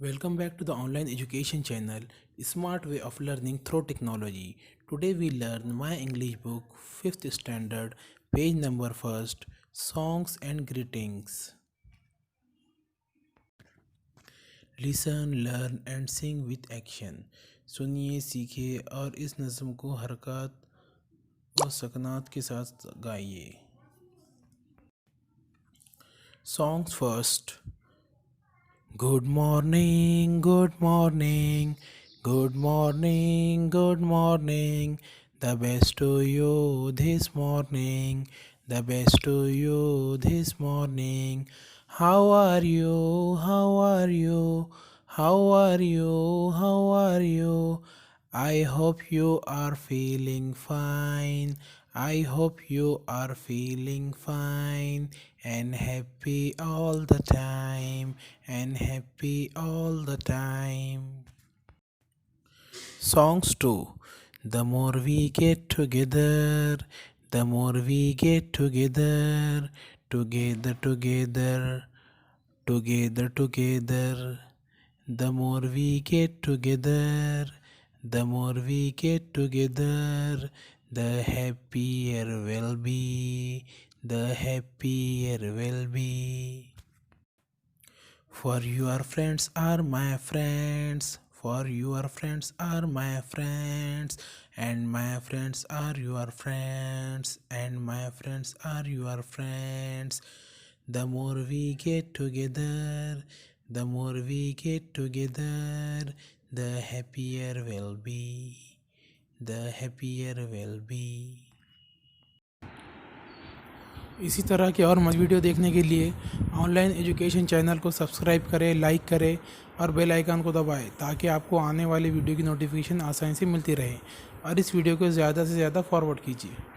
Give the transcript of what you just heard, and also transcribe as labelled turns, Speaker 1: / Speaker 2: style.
Speaker 1: Welcome back to the online education channel, Smart Way of Learning Through Technology. Today we learn My English Book, 5th Standard, page number 1st, Songs and Greetings. Listen, learn and sing with action. सुनिए, सीखिए और इस नज़म को हरकत और सकनात के साथ गाइए. Songs first. Good morning, good morning, good morning, good morning. The best to you this morning, the best to you this morning. How are you? How are you? How are you? How are you? I hope you are feeling fine. I hope you are feeling fine and happy all the time and happy all the time. Songs too. The more we get together, the more we get together, together, together, together, together. The more we get together, the more we get together, the happier we'll be, the happier we'll be. For your friends are my friends, for your friends are my friends, and my friends are your friends, and my friends are your friends. The more we get together, the more we get together, the happier we'll be, the happier we'll be. इसी तरह के और मज़ीद video देखने के लिए online education channel को subscribe करें, लाइक करें और बेल आइकन को दबाएं ताकि आपको आने वाली वीडियो की नोटिफिकेशन आसानी से मिलती रहे और इस वीडियो को ज़्यादा से ज़्यादा फॉरवर्ड कीजिए।